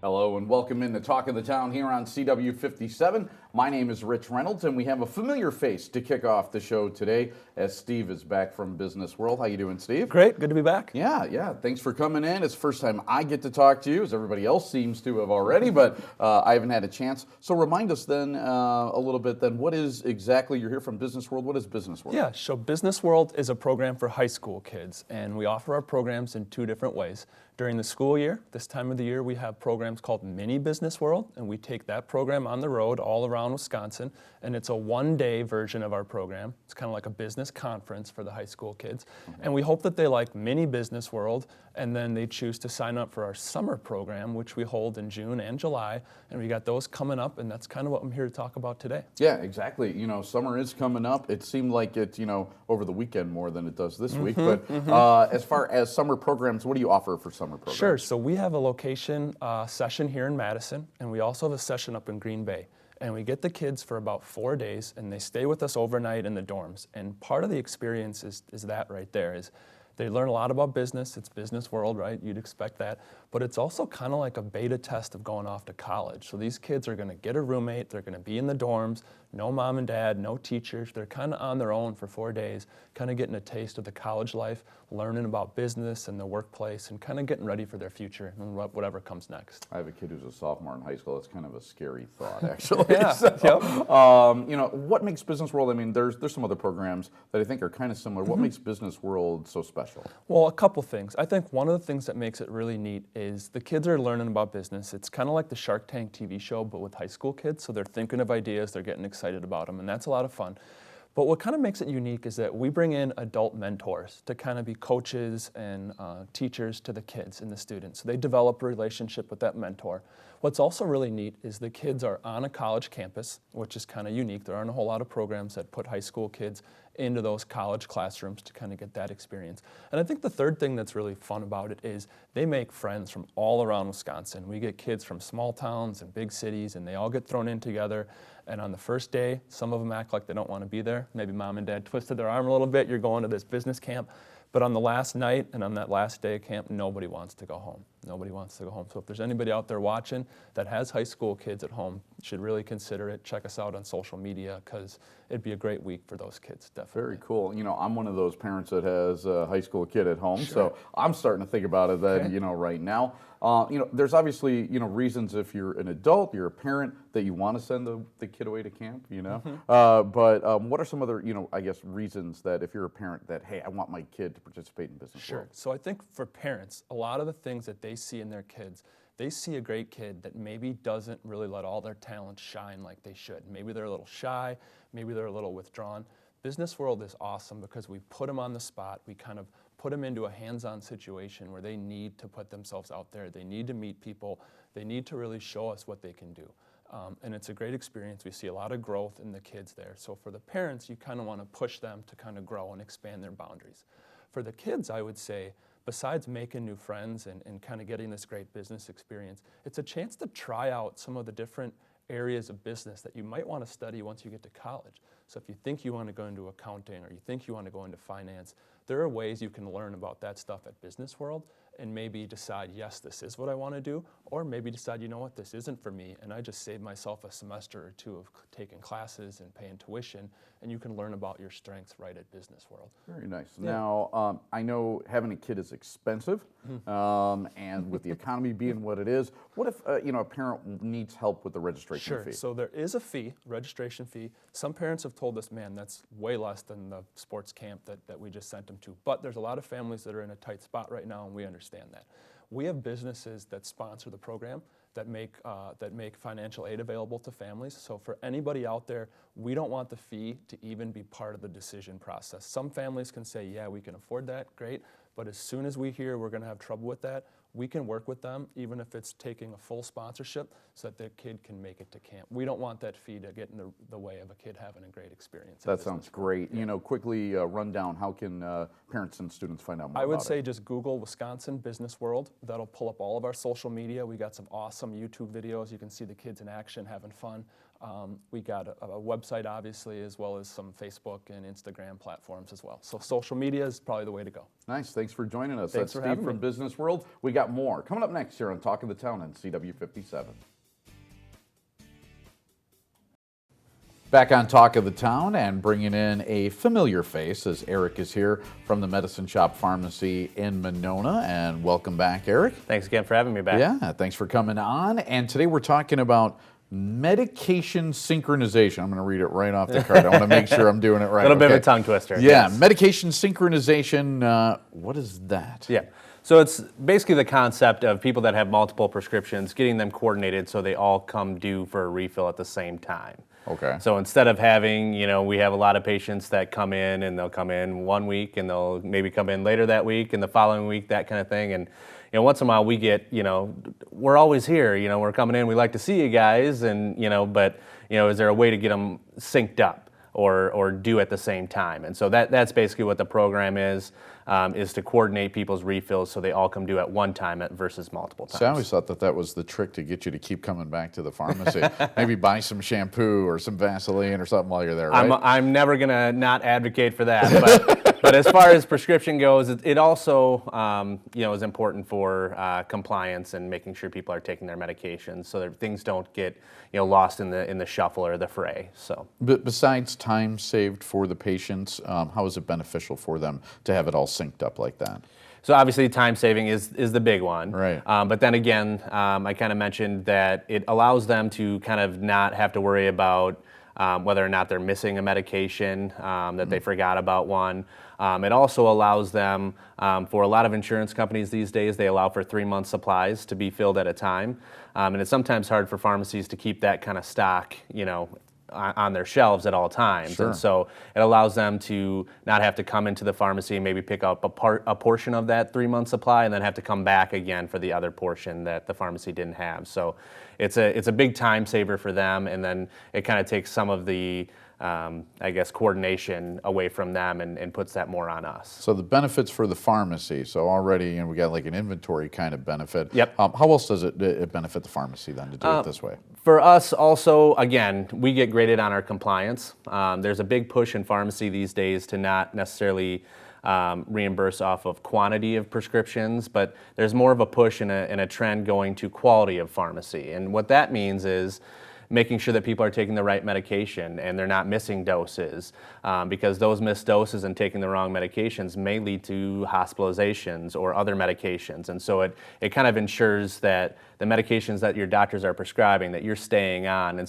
Hello and welcome into Talk of the Town here on CW57. My name is Rich Reynolds and we have a familiar face to kick off the show today as Steve is back from Business World. How you doing, Steve? Great, good to be back. Yeah. Thanks for coming in. It's the first time I get to talk to you, as everybody else seems to have already, but I haven't had a chance. So remind us then a little bit then, what is exactly, you're here from Business World, what is Business World? Yeah, so Business World is a program for high school kids, and we offer our programs in two different ways. During the school year, this time of the year, we have programs called Mini Business World, and we take that program on the road all around Wisconsin, and it's a one-day version of our program. It's kind of like a business conference for the high school kids, and we hope that they like Mini Business World, and then they choose to sign up for our summer program, which we hold in June and July, and we got those coming up, and that's kind of what I'm here to talk about today. Yeah, exactly. You know, summer is coming up. It seemed like it, over the weekend more than it does this week, but as far as summer programs, what do you offer for summer programs? Sure. So we have a location session here in Madison, and we also have a session up in Green Bay. And we get the kids for about 4 days, and they stay with us overnight in the dorms. And part of the experience is that right there is they learn a lot about business. It's Business World, right? You'd expect that. But it's also kind of like a beta test of going off to college. So these kids are going to get a roommate. They're going to be in the dorms. No mom and dad, no teachers. They're kind of on their own for 4 days, kind of getting a taste of the college life, learning about business and the workplace, and kind of getting ready for their future and whatever comes next. I have a kid who's a sophomore in high school. It's kind of a scary thought, actually. Yeah. So, what makes Business World? I mean, there's some other programs that I think are kind of similar. What makes Business World so special? Well, a couple things. I think one of the things that makes it really neat is the kids are learning about business. It's kind of like the Shark Tank TV show, but with high school kids. So they're thinking of ideas, they're getting excited about them, and that's a lot of fun. But what kind of makes it unique is that we bring in adult mentors to kind of be coaches and teachers to the kids and the students. So they develop a relationship with that mentor. What's also really neat is the kids are on a college campus, which is kind of unique. There aren't a whole lot of programs that put high school kids into those college classrooms to kind of get that experience. And I think the third thing that's really fun about it is they make friends from all around Wisconsin. We get kids from small towns and big cities, and they all get thrown in together. And on the first day, some of them act like they don't want to be there. Maybe mom and dad twisted their arm a little bit. You're going to this business camp. But on the last night and on that last day of camp, nobody wants to go home. Nobody wants to go home. So if there's anybody out there watching that has high school kids at home, you should really consider it. Check us out on social media because it'd be a great week for those kids, definitely. Very cool. I'm one of those parents that has a high school kid at home, so I'm starting to think about it then, right now. There's obviously, reasons if you're an adult, you're a parent, that you want to send the kid away to camp, But what are some other, I guess, reasons that if you're a parent that, hey, I want my kid to participate in Business World? So I think for parents, a lot of the things that they see in their kids, they see a great kid that maybe doesn't really let all their talents shine like they should. Maybe they're a little shy, maybe they're a little withdrawn. Business World is awesome because we put them on the spot. We kind of put them into a hands-on situation where they need to put themselves out there. They need to meet people. They need to really show us what they can do. And it's a great experience. We see a lot of growth in the kids there. So for the parents, you kind of want to push them to kind of grow and expand their boundaries. For the kids, I would say, besides making new friends and kind of getting this great business experience, it's a chance to try out some of the different areas of business that you might want to study once you get to college. So if you think you want to go into accounting or you think you want to go into finance, there are ways you can learn about that stuff at Business World and maybe decide, yes, this is what I want to do, or maybe decide, you know what, this isn't for me, and I just saved myself a semester or two of taking classes and paying tuition, and you can learn about your strengths right at Business World. Very nice. Yeah. Now, I know having a kid is expensive, and with the economy being what it is, what if a parent needs help with the registration fee? So there is a fee, registration fee. Some parents have told us, man, that's way less than the sports camp that we just sent them to. But there's a lot of families that are in a tight spot right now, and we understand that. We have businesses that sponsor the program that make financial aid available to families. So for anybody out there, we don't want the fee to even be part of the decision process. Some families can say, yeah, we can afford that, great. But as soon as we hear we're going to have trouble with that, we can work with them, even if it's taking a full sponsorship, so that their kid can make it to camp. We don't want that fee to get in the way of a kid having a great experience. That sounds great. Yeah. Quickly run down, how can parents and students find out more about it? I would say just Google Wisconsin Business World. That'll pull up all of our social media. We got some awesome YouTube videos. You can see the kids in action having fun. We got a website, obviously, as well as some Facebook and Instagram platforms as well. So social media is probably the way to go. Nice. Thanks for joining us. Thanks That's for Steve having from me. Business World. We got more coming up next here on Talk of the Town on CW57. Back on Talk of the Town and bringing in a familiar face as Eric is here from the Medicine Shop Pharmacy in Monona. And welcome back, Eric. Thanks again for having me back. Yeah, thanks for coming on. And today we're talking about medication synchronization. I'm going to read it right off the card. I want to make sure I'm doing it right. A little bit of a tongue twister. Yeah, yes. medication synchronization. What is that? Yeah. So it's basically the concept of people that have multiple prescriptions, getting them coordinated so they all come due for a refill at the same time. Okay. So instead of having, we have a lot of patients that come in and they'll come in 1 week and they'll maybe come in later that week and the following week, that kind of thing. And, once in a while we get, we're always here, we're coming in, we like to see you guys. And, but, is there a way to get them synced up or due at the same time? And so that's basically what the program is to coordinate people's refills so they all come due at one time versus multiple times. So I always thought that was the trick to get you to keep coming back to the pharmacy. Maybe buy some shampoo or some Vaseline or something while you're there, right? I'm never going to not advocate for that. But as far as prescription goes, it also is important for compliance and making sure people are taking their medications so that things don't get lost in the shuffle or the fray. So, But besides time saved for the patients, how is it beneficial for them to have it all synced up like that? So obviously time saving is the big one. Right. But then again, I kind of mentioned that it allows them to kind of not have to worry about whether or not they're missing a medication, that they forgot about one. It also allows them, for a lot of insurance companies these days, they allow for 3-month supplies to be filled at a time. And it's sometimes hard for pharmacies to keep that kind of stock, on their shelves at all times. Sure. And so it allows them to not have to come into the pharmacy and maybe pick up a portion of that 3-month supply and then have to come back again for the other portion that the pharmacy didn't have. So it's a big time saver for them, and then it kind of takes some of the coordination away from them and puts that more on us. So the benefits for the pharmacy, so already we got like an inventory kind of benefit. Yep. How else does it benefit the pharmacy then to do it this way? For us also, again, we get graded on our compliance. There's a big push in pharmacy these days to not necessarily reimburse off of quantity of prescriptions, but there's more of a push and a trend going to quality of pharmacy. And what that means is making sure that people are taking the right medication and they're not missing doses, because those missed doses and taking the wrong medications may lead to hospitalizations or other medications. And so it kind of ensures that the medications that your doctors are prescribing, that you're staying on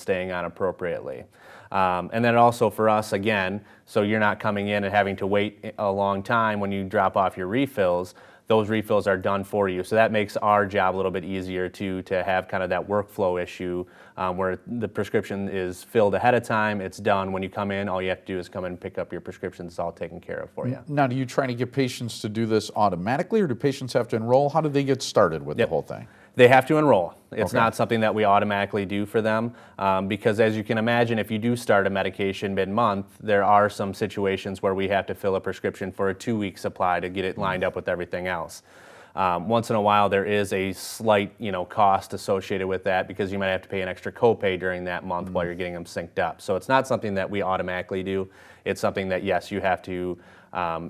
appropriately. And then also for us, again, so you're not coming in and having to wait a long time when you drop off your refills. Those refills are done for you. So that makes our job a little bit easier to have kind of that workflow issue where the prescription is filled ahead of time, it's done. When you come in, all you have to do is come in and pick up your prescription. It's all taken care of for you. Now, do you try to get patients to do this automatically, or do patients have to enroll? How do they get started with the whole thing? They have to enroll. It's Okay. not something that we automatically do for them because, as you can imagine, if you do start a medication mid-month, there are some situations where we have to fill a prescription for a 2-week supply to get it lined up with everything else. Once in a while, there is a slight, cost associated with that because you might have to pay an extra copay during that month while you're getting them synced up. So it's not something that we automatically do. It's something that, yes, you have to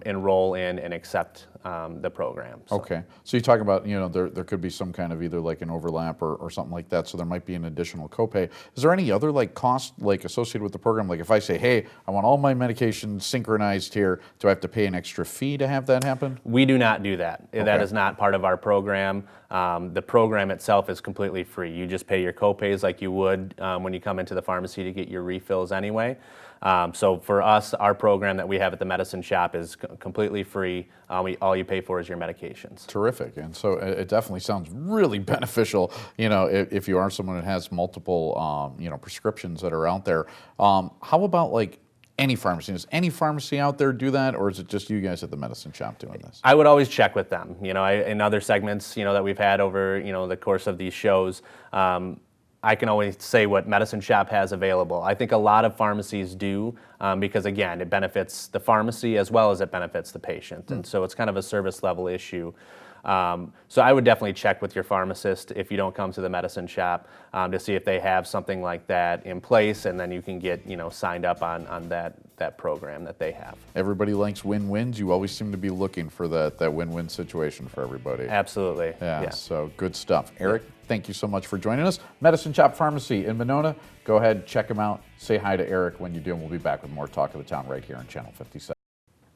enroll in and accept the program. So. Okay, so you talk about, there could be some kind of either like an overlap or something like that, so there might be an additional copay. Is there any other cost associated with the program? Like if I say, hey, I want all my medications synchronized here, do I have to pay an extra fee to have that happen? We do not do that. Okay. That is not part of our program. The program itself is completely free. You just pay your copays like you would when you come into the pharmacy to get your refills anyway. So for us, our program that we have at the Medicine Shop is completely free. All you pay for is your medications. Terrific, and so it definitely sounds really beneficial, if you are someone that has multiple, prescriptions that are out there. How about any pharmacy? Does any pharmacy out there do that, or is it just you guys at the Medicine Shop doing this? I would always check with them. In other segments, that we've had over, the course of these shows, I can always say what Medicine Shop has available. I think a lot of pharmacies do because, again, it benefits the pharmacy as well as it benefits the patient. And so it's kind of a service level issue. So I would definitely check with your pharmacist if you don't come to the medicine shop to see if they have something like that in place, and then you can get signed up on that program that they have. Everybody likes win-wins. You always seem to be looking for that win-win situation for everybody. Absolutely. Yeah, so good stuff. Eric, thank you so much for joining us. Medicine Shop Pharmacy in Monona. Go ahead, check them out. Say hi to Eric when you do, and we'll be back with more Talk of the Town right here on Channel 57.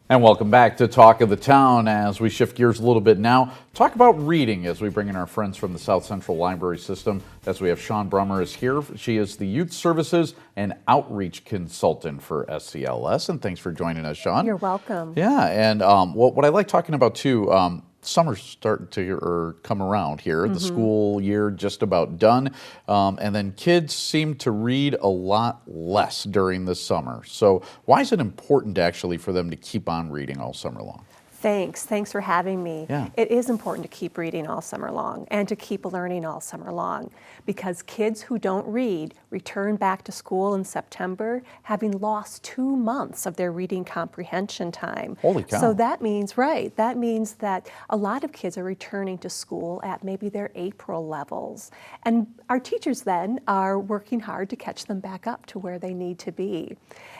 And welcome back to Talk of the Town as we shift gears a little bit now. Talk about reading as we bring in our friends from the South Central Library System. As we have Sean Brummer is here. She is the Youth Services and Outreach Consultant for SCLS. And thanks for joining us, Sean. You're welcome. Yeah, and what I like talking about too, summer's starting to come around here. The school year just about done, and then kids seem to read a lot less during the summer. So why is it important actually for them to keep on reading all summer long? Thanks for having me. Yeah. It is important to keep reading all summer long and to keep learning all summer long, because kids who don't read return back to school in September having lost 2 months of their reading comprehension time. Holy cow. So that means that a lot of kids are returning to school at maybe their April levels. And our teachers then are working hard to catch them back up to where they need to be.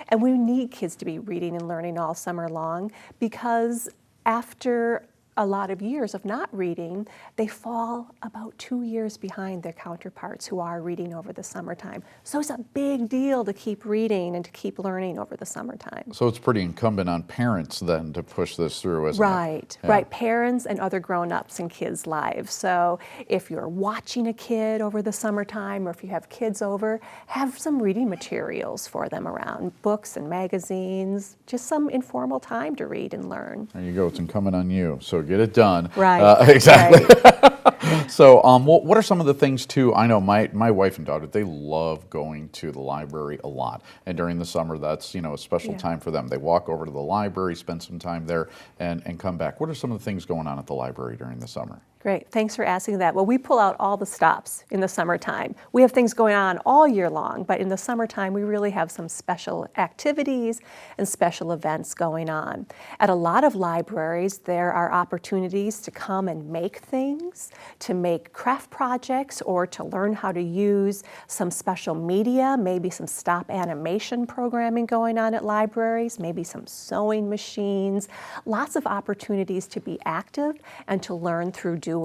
And we need kids to be reading and learning all summer long, because after a lot of years of not reading, they fall about 2 years behind their counterparts who are reading over the summertime. So it's a big deal to keep reading and to keep learning over the summertime. So it's pretty incumbent on parents then to push this through, isn't it? Right, Yeah. right. Parents and other grown-ups in kids' lives. So if you're watching a kid over the summertime, or if you have kids over, have some reading materials for them around, books and magazines, just some informal time to read and learn. There you go. It's incumbent on you. So get it done. Right. Exactly. Right. So what are some of the things too? I know my wife and daughter, they love going to the library a lot. And during the summer, that's, a special Yeah. time for them. They walk over to the library, spend some time there, and come back. What are some of the things going on at the library during the summer? Great, thanks for asking that. Well, we pull out all the stops in the summertime. We have things going on all year long, but in the summertime, we really have some special activities and special events going on. At a lot of libraries, there are opportunities to come and make things, to make craft projects, or to learn how to use some special media, maybe some stop animation programming going on at libraries, maybe some sewing machines, lots of opportunities to be active and to learn through doing.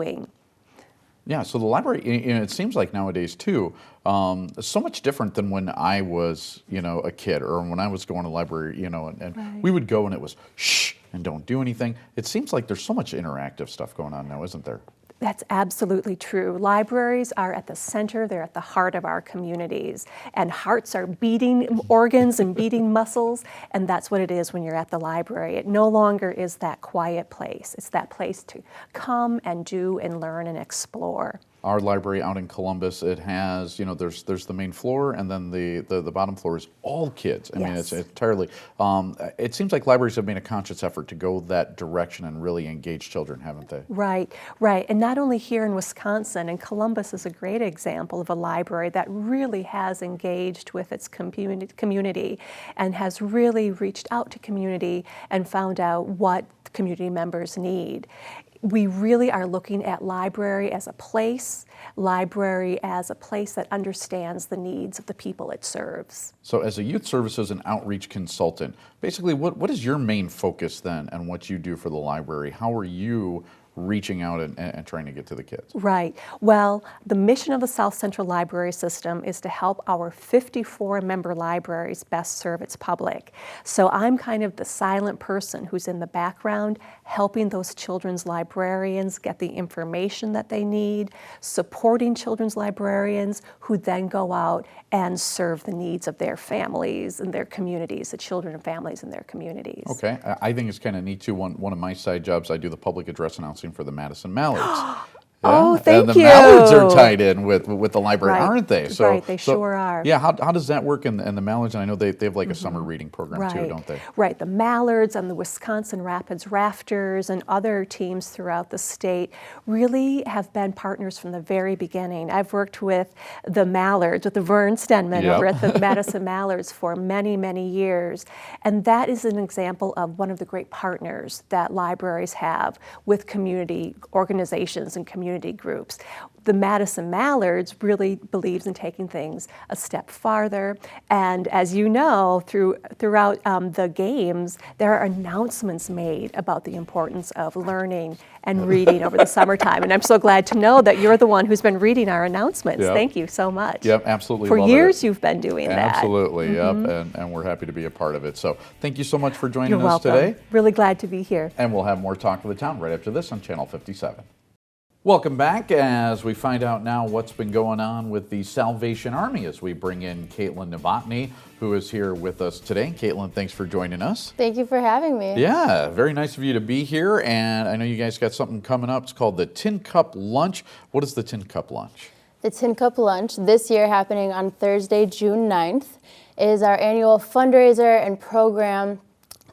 Yeah, so the library, it seems like nowadays too, so much different than when I was, a kid, or when I was going to the library, and Right. we would go and it was shh and don't do anything. It seems like there's so much interactive stuff going on now, isn't there? That's absolutely true. Libraries are at the center, they're at the heart of our communities. And hearts are beating organs and beating muscles, and that's what it is when you're at the library. It no longer is that quiet place. It's that place to come and do and learn and explore. Our library out in Columbus, it has, there's the main floor, and then the bottom floor is all kids. I mean, it's Yes. entirely, it seems like libraries have made a conscious effort to go that direction and really engage children, haven't they? Right, right. And not only here in Wisconsin, and Columbus is a great example of a library that really has engaged with its community and has really reached out to community and found out what community members need. We really are looking at library as a place that understands the needs of the people it serves. So as a youth services and outreach consultant, basically what is your main focus then on what you do for the library? How are you reaching out and trying to get to the kids? Right. Well, the mission of the South Central Library System is to help our 54 member libraries best serve its public. So I'm kind of the silent person who's in the background, helping those children's librarians get the information that they need, supporting children's librarians who then go out and serve the needs of their families and their communities, the children and families in their communities. Okay, I think it's kind of neat too. One of my side jobs, I do the public address announcing for the Madison Mallards. Oh, And thank the you. mallards are tied in with the library, Right. aren't they? Right, they sure are. Yeah, how does that work? And the mallards, and I know they have like a summer reading program too, don't they? Right. The Mallards and the Wisconsin Rapids Rafters and other teams throughout the state really have been partners from the very beginning. I've worked with the Mallards, with the Vern Stenman Yep. over at the Madison Mallards for many, many years. And that is an example of one of the great partners that libraries have with community organizations and community groups. The Madison Mallards really believes in taking things a step farther, and as you know, throughout the games, there are announcements made about the importance of learning and reading over the summertime. And I'm so glad to know that you're the one who's been reading our announcements. Yep. Thank you so much. Yep, absolutely. For love years it. you've been doing that. Absolutely, yep, and we're happy to be a part of it. So thank you so much for joining You're us welcome. today. Really glad to be here. And we'll have more Talk of the Town right after this on Channel 57. Welcome back as we find out now what's been going on with the Salvation Army as we bring in Caitlin Novotny, who is here with us today. Caitlin, thanks for joining us. Thank you for having me. Yeah, very nice of you to be here. And I know you guys got something coming up. It's called the Tin Cup Lunch. What is the Tin Cup Lunch? The Tin Cup Lunch, this year happening on Thursday, June 9th, is our annual fundraiser and program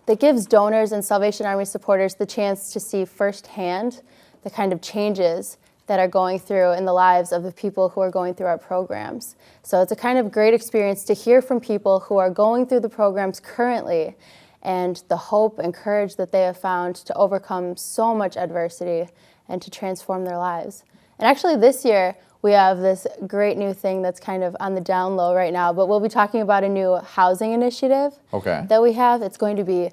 that gives donors and Salvation Army supporters the chance to see firsthand the kind of changes that are going through in the lives of the people who are going through our programs. So it's a kind of great experience to hear from people who are going through the programs currently and the hope and courage that they have found to overcome so much adversity and to transform their lives. And actually this year, we have this great new thing that's kind of on the down low right now, but we'll be talking about a new housing initiative that we have. It's going to be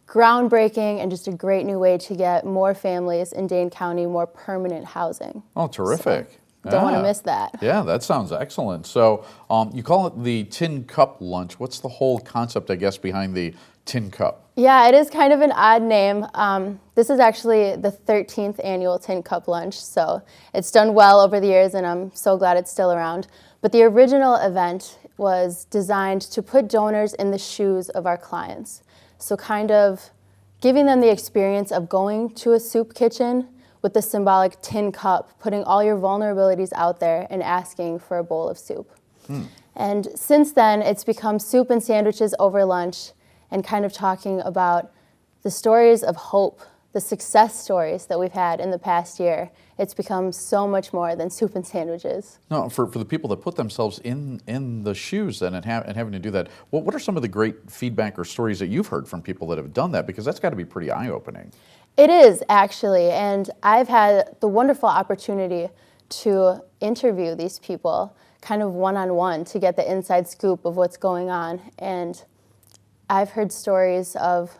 groundbreaking and just a great new way to get more families in Dane County more permanent housing. Oh, terrific. So, don't want to miss that. Yeah, that sounds excellent. So you call it the Tin Cup Lunch. What's the whole concept, I guess, behind the Tin Cup? Yeah, it is kind of an odd name. This is actually the 13th annual Tin Cup Lunch, so it's done well over the years, and I'm so glad it's still around. But the original event was designed to put donors in the shoes of our clients. So kind of giving them the experience of going to a soup kitchen with the symbolic tin cup, putting all your vulnerabilities out there and asking for a bowl of soup. And since then, it's become soup and sandwiches over lunch and kind of talking about the stories of hope, the success stories that we've had in the past year. It's become so much more than soup and sandwiches. No, for the people that put themselves in the shoes then and having to do that, what are some of the great feedback or stories that you've heard from people that have done that? Because that's got to be pretty eye-opening. It is, actually, and I've had the wonderful opportunity to interview these people kind of one-on-one to get the inside scoop of what's going on. And I've heard stories of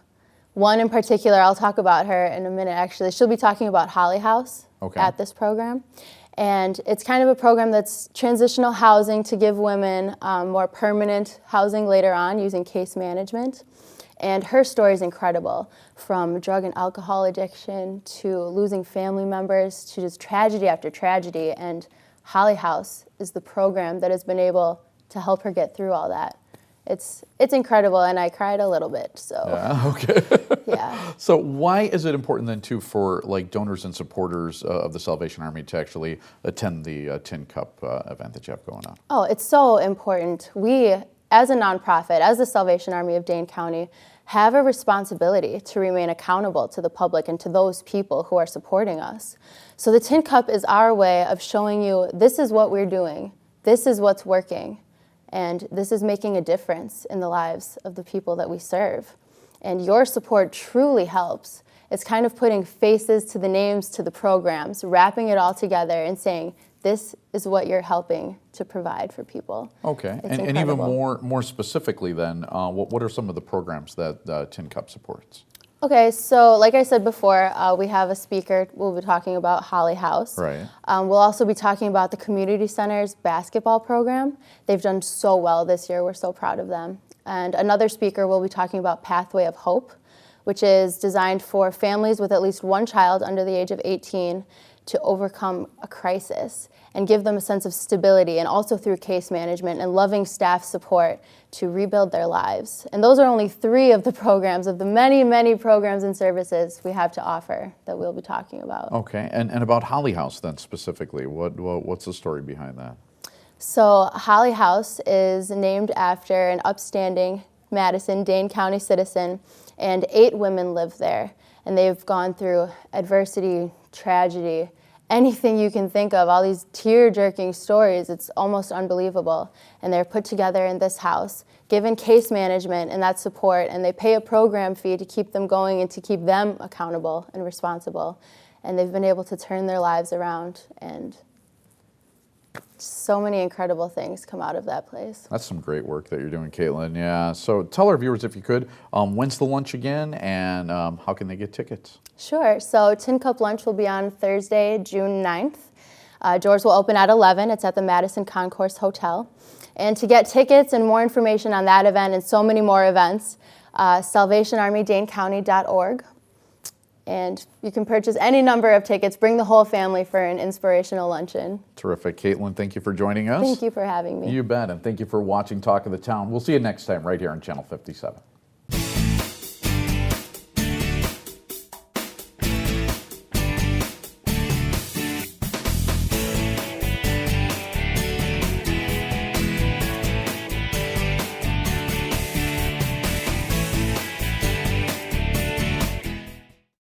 one in particular. I'll talk about her in a minute, actually. She'll be talking about Holly House at this program. And it's kind of a program that's transitional housing to give women more permanent housing later on using case management. And her story is incredible, from drug and alcohol addiction to losing family members to just tragedy after tragedy. And Holly House is the program that has been able to help her get through all that. It's incredible, and I cried a little bit, so. Okay. Yeah. So why is it important then too for like donors and supporters of the Salvation Army to actually attend the Tin Cup event that you have going on? Oh, it's so important. We, as a nonprofit, as the Salvation Army of Dane County, have a responsibility to remain accountable to the public and to those people who are supporting us. So the Tin Cup is our way of showing you this is what we're doing, this is what's working, and this is making a difference in the lives of the people that we serve. And your support truly helps. It's kind of putting faces to the names to the programs, wrapping it all together and saying, this is what you're helping to provide for people. Okay, It's and even incredible. more specifically then, what are some of the programs that Tin Cup supports? Okay, so like I said before, we have a speaker. We'll be talking about Holly House. Right. We'll also be talking about the Community Center's basketball program. They've done so well this year. We're so proud of them. And another speaker will be talking about Pathway of Hope, which is designed for families with at least one child under the age of 18 to overcome a crisis and give them a sense of stability, and also through case management and loving staff support to rebuild their lives. And those are only 3 of the programs, of the many, many programs and services we have to offer that we'll be talking about. Okay, and about Holly House then specifically, what's the story behind that? So Holly House is named after an upstanding Madison, Dane County citizen, and 8 women live there. And they've gone through adversity, tragedy, anything you can think of, all these tear-jerking stories. It's almost unbelievable. And they're put together in this house, given case management and that support, and they pay a program fee to keep them going and to keep them accountable and responsible. And they've been able to turn their lives around, and so many incredible things come out of that place. That's some great work that you're doing, Caitlin. Yeah, so tell our viewers, if you could, when's the lunch again, and how can they get tickets? Sure. So Tin Cup Lunch will be on Thursday, June 9th. Doors will open at 11. It's at the Madison Concourse Hotel. And to get tickets and more information on that event and so many more events, SalvationArmyDaneCounty.org. And you can purchase any number of tickets. Bring the whole family for an inspirational luncheon. Terrific. Caitlin, thank you for joining us. Thank you for having me. You bet, and thank you for watching Talk of the Town. We'll see you next time right here on Channel 57.